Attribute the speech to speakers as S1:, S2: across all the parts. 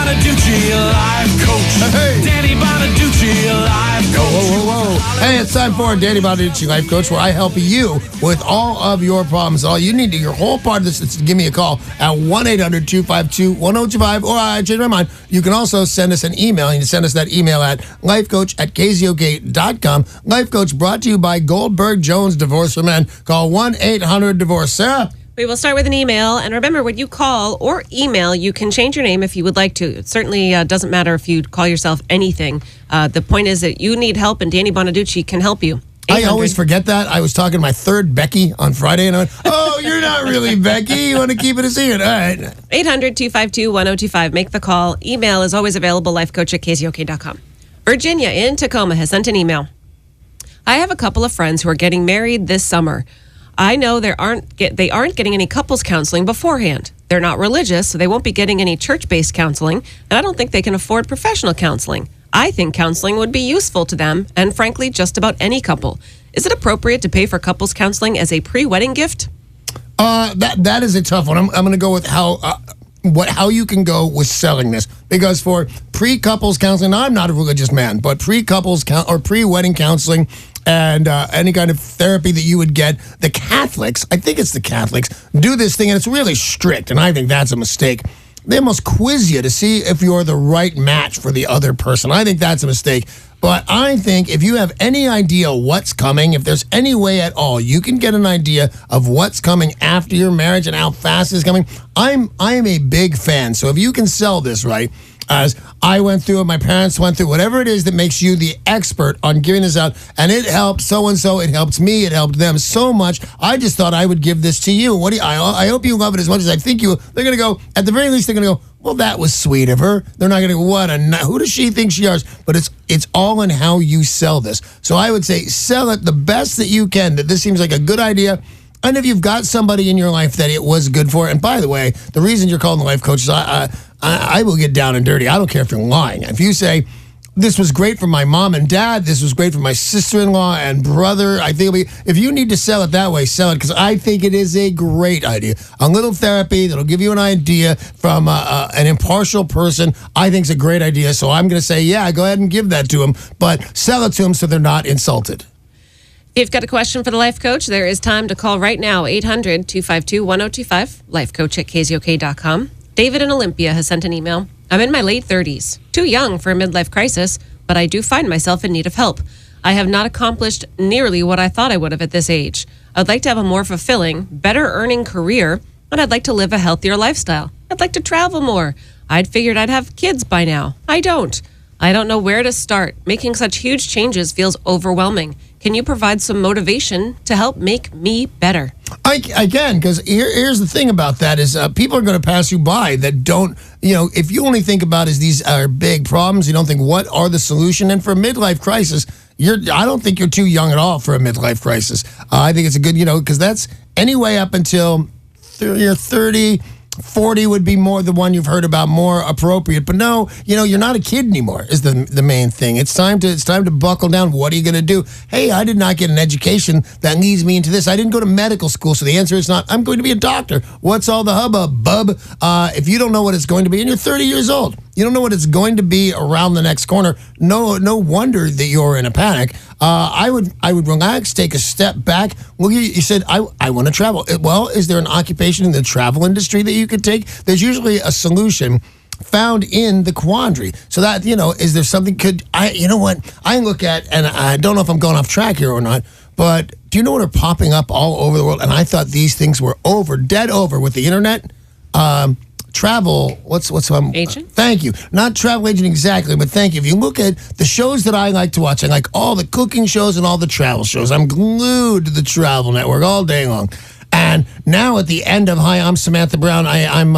S1: Bonaduce, life coach.
S2: Hey.
S1: Danny Bonaduce, life coach.
S2: Whoa. Hey, it's time for Danny Bonaduce, Life Coach, where I help you with all of your problems. All you need to, your whole part of this is to give me a call at 1-800-252-1025, or I changed my mind. You can also send us an email. You can send us that email at lifecoach@KZOK.com. Life Coach brought to you by Goldberg Jones Divorce for Men. Call 1-800-DIVORCE. Sarah?
S3: We will start with an email. And remember, when you call or email, you can change your name if you would like to. It certainly doesn't matter if you call yourself anything. The point is that you need help, and Danny Bonaduce can help you.
S2: I always forget that. I was talking to my third Becky on Friday, and I went, oh, you're not really Becky. You want to keep it a secret. All right.
S3: 800-252-1025. Make the call. Email is always available, lifecoach@KZOK.com. Virginia in Tacoma has sent an email. I have a couple of friends who are getting married this summer. I know they aren't getting any couples counseling beforehand. They're not religious, so they won't be getting any church-based counseling, and I don't think they can afford professional counseling. I think counseling would be useful to them, and frankly, just about any couple. Is it appropriate to pay for couples counseling as a pre-wedding gift?
S2: That is a tough one. I'm going to go with how you can go with selling this, because for pre-couples counseling, now, I'm not a religious man, but pre-couples or pre-wedding counseling and any kind of therapy that you would get, the Catholics, I think it's the Catholics, do this thing, and it's really strict, and I think that's a mistake. They must quiz you to see if you're the right match for the other person. I think that's a mistake. But I think if you have any idea what's coming, if there's any way at all you can get an idea of what's coming after your marriage and how fast it's coming, I am a big fan. So if you can sell this right, as I went through it, my parents went through, whatever it is that makes you the expert on giving this out, and it helped so-and-so, it helped me, it helped them so much, I just thought I would give this to you. I hope you love it as much as I think you will. They're going to go, at the very least, they're going to go, well, that was sweet of her. They're not going to go, who does she think she is? But it's all in how you sell this. So I would say sell it the best that you can, that this seems like a good idea. And if you've got somebody in your life that it was good for, and by the way, the reason you're called the life coach is I will get down and dirty. I don't care if you're lying. If you say, this was great for my mom and dad, this was great for my sister-in-law and brother, I think if you need to sell it that way, sell it, because I think it is a great idea. A little therapy that'll give you an idea from an impartial person, I think is a great idea. So I'm going to say, yeah, go ahead and give that to them, but sell it to them so they're not insulted.
S3: If you've got a question for the life coach, there is time to call right now, 800-252-1025, lifecoach@KZOK.com. David in Olympia has sent an email. I'm in my late 30s, too young for a midlife crisis, but I do find myself in need of help. I have not accomplished nearly what I thought I would have at this age. I'd like to have a more fulfilling, better earning career, and I'd like to live a healthier lifestyle. I'd like to travel more. I'd figured I'd have kids by now. I don't know where to start. Making such huge changes feels overwhelming. Can you provide some motivation to help make me better?
S2: I can, because here's the thing about that is people are going to pass you by that don't, if you only think about as these are big problems, you don't think what are the solution. And for a midlife crisis, I don't think you're too young at all for a midlife crisis. I think it's a good, because that's anyway up until you're 30, 40 would be more the one you've heard about, more appropriate. But no, you're not a kid anymore is the main thing. It's time to buckle down. What are you going to do? Hey, I did not get an education that leads me into this. I didn't go to medical school, so the answer is not, I'm going to be a doctor. What's all the hubbub, bub? If you don't know what it's going to be, and you're 30 years old, you don't know what it's going to be around the next corner, no wonder that you're in a panic. I would relax, take a step back. Well, you said, I want to travel. Well, is there an occupation in the travel industry that you could take? There's usually a solution found in the quandary. So that, is there something you know what? I look at, and I don't know if I'm going off track here or not, but do you know what are popping up all over the world? And I thought these things were dead over with the internet. Travel, what's
S3: agent?
S2: Thank you. Not travel agent exactly, but thank you. If you look at the shows that I like to watch, I like all the cooking shows and all the travel shows. I'm glued to the Travel Network all day long. And now at the end of, hi, I'm Samantha Brown. I'm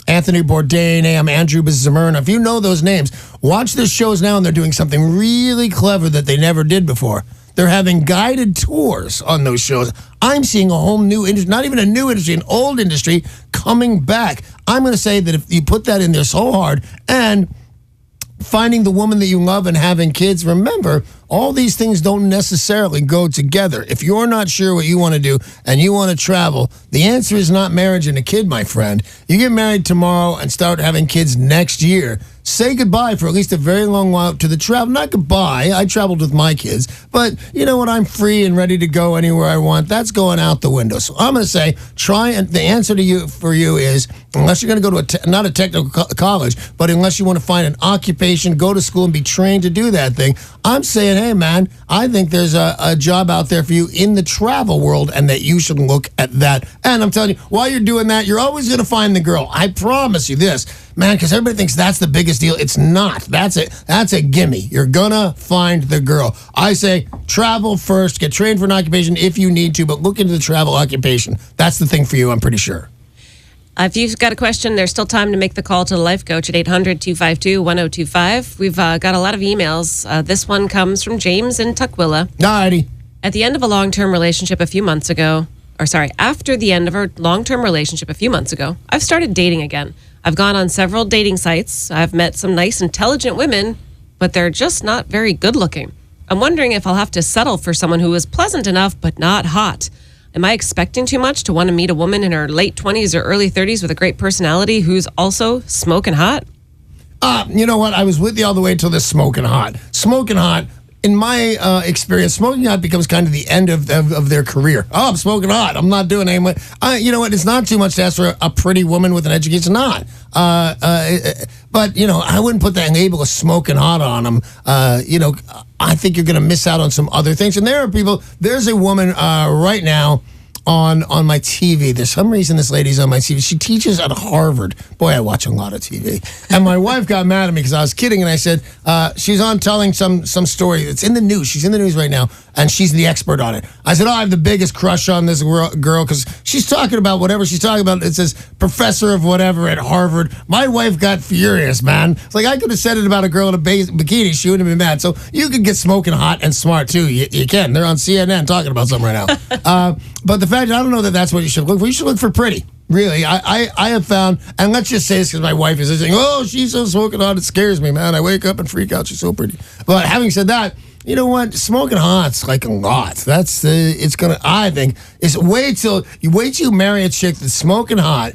S2: Anthony Bourdain. Hey, I'm Andrew Zimmern. If you know those names, watch their shows now, and they're doing something really clever that they never did before. They're having guided tours on those shows. I'm seeing a whole new industry, not even a new industry, an old industry coming back. I'm going to say that if you put that in there so hard, and finding the woman that you love and having kids, remember, all these things don't necessarily go together. If you're not sure what you want to do and you want to travel, the answer is not marriage and a kid, my friend. You get married tomorrow and start having kids next year. Say goodbye for at least a very long while to the travel. Not goodbye. I traveled with my kids. But you know what? I'm free and ready to go anywhere I want. That's going out the window. So I'm going to say try, and the answer for you is, unless you're going to go to not a technical college, but unless you want to find an occupation, go to school and be trained to do that thing, I'm saying, hey, man, I think there's a job out there for you in the travel world and that you should look at that. And I'm telling you, while you're doing that, you're always going to find the girl. I promise you this, man, because everybody thinks that's the biggest deal. It's not. That's a gimme. You're going to find the girl. I say travel first, get trained for an occupation if you need to, but look into the travel occupation. That's the thing for you, I'm pretty sure.
S3: If you've got a question, there's still time to make the call to the Life Coach at 800-252-1025. We've got a lot of emails. This one comes from James in Tukwila.
S2: Alrighty.
S3: At the end of a long-term relationship after the end of our long-term relationship a few months ago, I've started dating again. I've gone on several dating sites. I've met some nice, intelligent women, but they're just not very good-looking. I'm wondering if I'll have to settle for someone who is pleasant enough but not hot. Am I expecting too much to want to meet a woman in her late 20s or early 30s with a great personality who's also smoking hot?
S2: You know what? I was with you all the way till this smoking hot. Smoking hot, in my experience, smoking hot becomes kind of the end of their career. Oh, I'm smoking hot. I'm not doing anything. You know what? It's not too much to ask for a pretty woman with an education. Not. But, you know, I wouldn't put that label of smoking hot on them. You know, I think you're going to miss out on some other things. And there's a woman right now on my TV. There's some reason this lady's on my TV. She teaches at Harvard. Boy, I watch a lot of TV. And my wife got mad at me because I was kidding, and I said, she's on telling some story. It's in the news. She's in the news right now, and she's the expert on it. I said, I have the biggest crush on this girl because she's talking about whatever she's talking about. It says professor of whatever at Harvard. My wife got furious, man. It's like I could have said it about a girl in a bikini. She wouldn't have been mad. So you could get smoking hot and smart, too. You can. They're on CNN talking about something right now. But the fact, I don't know that that's what you should look for. You should look for pretty. Really, I have found, and let's just say this because my wife is saying, oh, she's so smoking hot, it scares me, man. I wake up and freak out. She's so pretty. But having said that, you know what? Smoking hot's like a lot. That's it's gonna. I think is wait till you marry a chick that's smoking hot,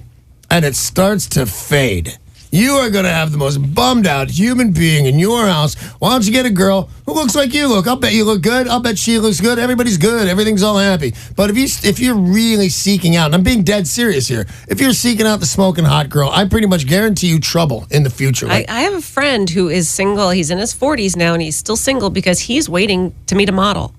S2: and it starts to fade. You are going to have the most bummed out human being in your house. Why don't you get a girl who looks like you look? I'll bet you look good. I'll bet she looks good. Everybody's good. Everything's all happy. But if you're really seeking out, and I'm being dead serious here, if you're seeking out the smoking hot girl, I pretty much guarantee you trouble in the future.
S3: I have a friend who is single. He's in his 40s now, and he's still single because he's waiting to meet a model.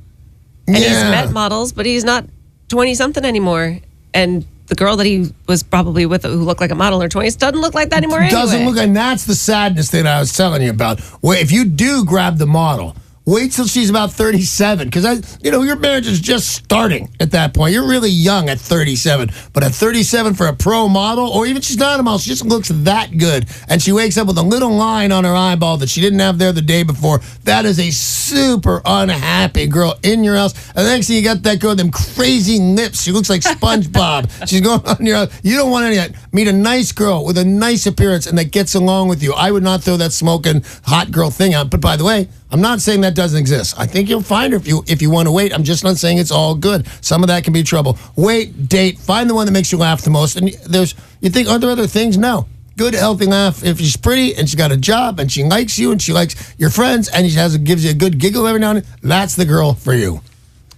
S3: And he's met models, but he's not 20-something anymore. And the girl that he was probably with who looked like a model in her 20s doesn't look like that anymore anyway.
S2: Doesn't look, and that's the sadness that I was telling you about. Where if you do grab the model, wait till she's about 37, because your marriage is just starting at that point. You're really young at 37, but at 37 for a pro model, or even she's not a model, she just looks that good, and she wakes up with a little line on her eyeball that she didn't have there the day before. That is a super unhappy girl in your house. And the next thing you got that girl with them crazy lips. She looks like SpongeBob. She's going on your house. You don't want any of that. Meet a nice girl with a nice appearance and that gets along with you. I would not throw that smoking hot girl thing out. But by the way, I'm not saying that doesn't exist. I think you'll find her if you want to wait. I'm just not saying it's all good. Some of that can be trouble. Wait, date, find the one that makes you laugh the most. And you think, aren't there other things? No. Good, healthy laugh. If she's pretty and she's got a job and she likes you and she likes your friends and she gives you a good giggle every now and then, that's the girl for you.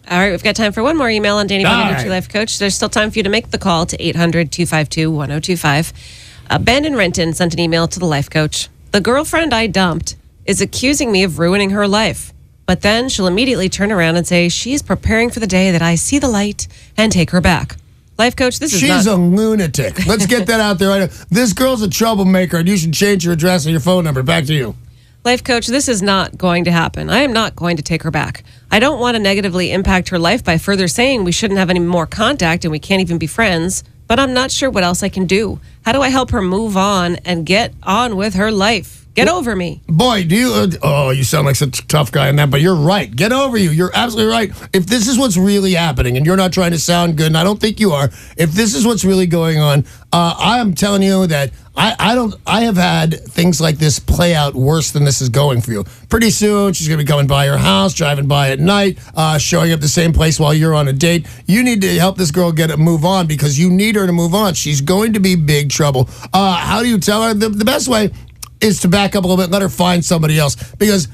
S3: All right, we've got time for one more email on Danny Bonaduce, Life Coach. There's still time for you to make the call to 800-252-1025. Ben in Renton sent an email to the Life Coach. The girlfriend I dumped is accusing me of ruining her life. But then she'll immediately turn around and say she's preparing for the day that I see the light and take her back. Life Coach,
S2: She's a lunatic. Let's get that out there right now. This girl's a troublemaker, and you should change your address and your phone number. Back to you.
S3: Life Coach, this is not going to happen. I am not going to take her back. I don't want to negatively impact her life by further saying we shouldn't have any more contact and we can't even be friends, but I'm not sure what else I can do. How do I help her move on and get on with her life? Get over me.
S2: Boy, do you... you sound like such a tough guy on that, but you're right. Get over you. You're absolutely right. If this is what's really happening, and you're not trying to sound good, and I don't think you are, if this is what's really going on, I am telling you that I have had things like this play out worse than this is going for you. Pretty soon, she's going to be coming by your house, driving by at night, showing up the same place while you're on a date. You need to help this girl move on because you need her to move on. She's going to be big trouble. How do you tell her? The best way is to back up a little bit, let her find somebody else. Because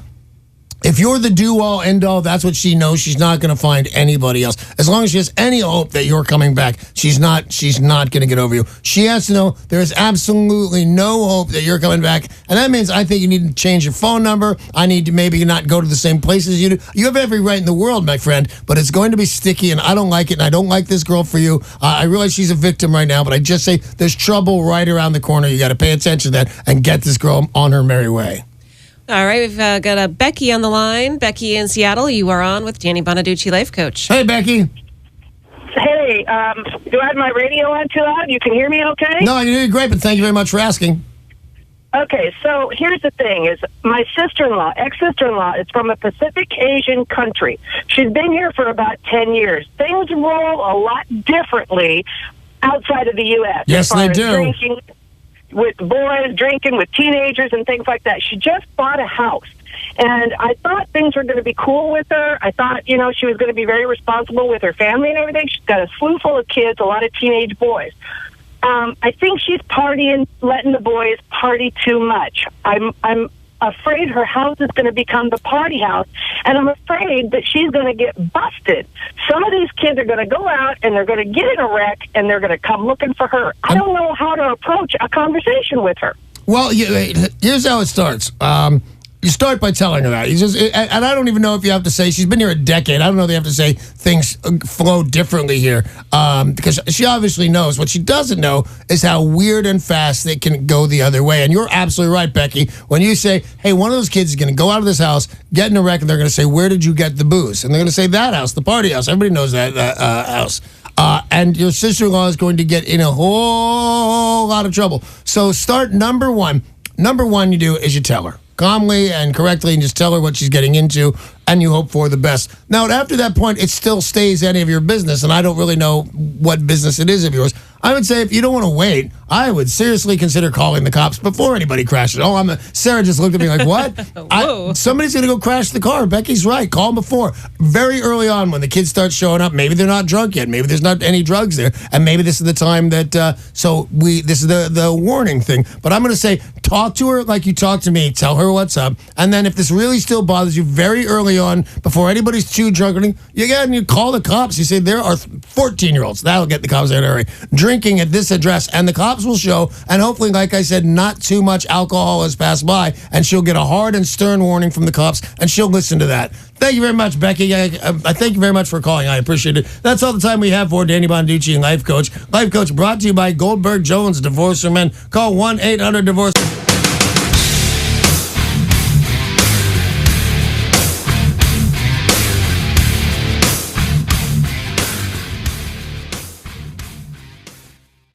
S2: if you're the do-all, end-all, that's what she knows. She's not going to find anybody else. As long as she has any hope that you're coming back, she's not going to get over you. She has to know there is absolutely no hope that you're coming back. And that means I think you need to change your phone number. I need to maybe not go to the same places you do. You have every right in the world, my friend, but it's going to be sticky, and I don't like it, and I don't like this girl for you. I realize she's a victim right now, but I just say there's trouble right around the corner. You got to pay attention to that and get this girl on her merry way.
S3: All right, we've got a Becky on the line. Becky in Seattle, you are on with Danny Bonaduce, life coach.
S2: Hey, Becky.
S4: Hey, do I have my radio on too loud? You can hear me okay?
S2: No, you're doing great, but thank you very much for asking.
S4: Okay, so here's the thing, is my sister-in-law, ex-sister-in-law, is from a Pacific Asian country. She's been here for about 10 years. Things roll a lot differently outside of the U.S.
S2: Yes, they do.
S4: Drinking with boys, drinking with teenagers and things like that. She just bought a house. And I thought things were going to be cool with her. I thought, she was going to be very responsible with her family and everything. She's got a slew full of kids, a lot of teenage boys. I think she's partying, letting the boys party too much. I'm afraid her house is going to become the party house, and I'm afraid that she's going to get busted. Some of these kids are going to go out, and they're going to get in a wreck, and they're going to come looking for her. I don't know how to approach a conversation with her.
S2: Well, here's how it starts. You start by telling her that. And I don't even know if you have to say, she's been here a decade. I don't know if you have to say things flow differently here because she obviously knows. What she doesn't know is how weird and fast they can go the other way. And you're absolutely right, Becky. When you say, hey, one of those kids is going to go out of this house, get in a wreck, and they're going to say, where did you get the booze? And they're going to say, that house, the party house. Everybody knows that house. And your sister-in-law is going to get in a whole lot of trouble. So start number one. Number one you do is you tell her. Calmly and correctly, and just tell her what she's getting into, and you hope for the best. Now, after that point, it still stays any of your business, and I don't really know what business it is of yours. I would say if you don't want to wait, I would seriously consider calling the cops before anybody crashes. Sarah just looked at me like, what? Somebody's going to go crash the car. Becky's right. Call them before. Very early on when the kids start showing up, maybe they're not drunk yet. Maybe there's not any drugs there. And maybe this is the time that, this is the warning thing. But I'm going to say, talk to her like you talk to me. Tell her what's up. And then if this really still bothers you very early on, before anybody's too drunk, you call the cops. You say, there are 14-year-olds. That'll get the cops there in a hurry. Drinking at this address, and the cops will show, and hopefully, like I said, not too much alcohol has passed by, and she'll get a hard and stern warning from the cops, and she'll listen to that. Thank you very much, Becky. I thank you very much for calling. I appreciate it. That's all the time we have for Danny Bonaduce and Life Coach. Life Coach brought to you by Goldberg Jones, Divorce for Men. Call 1-800-DIVORCE.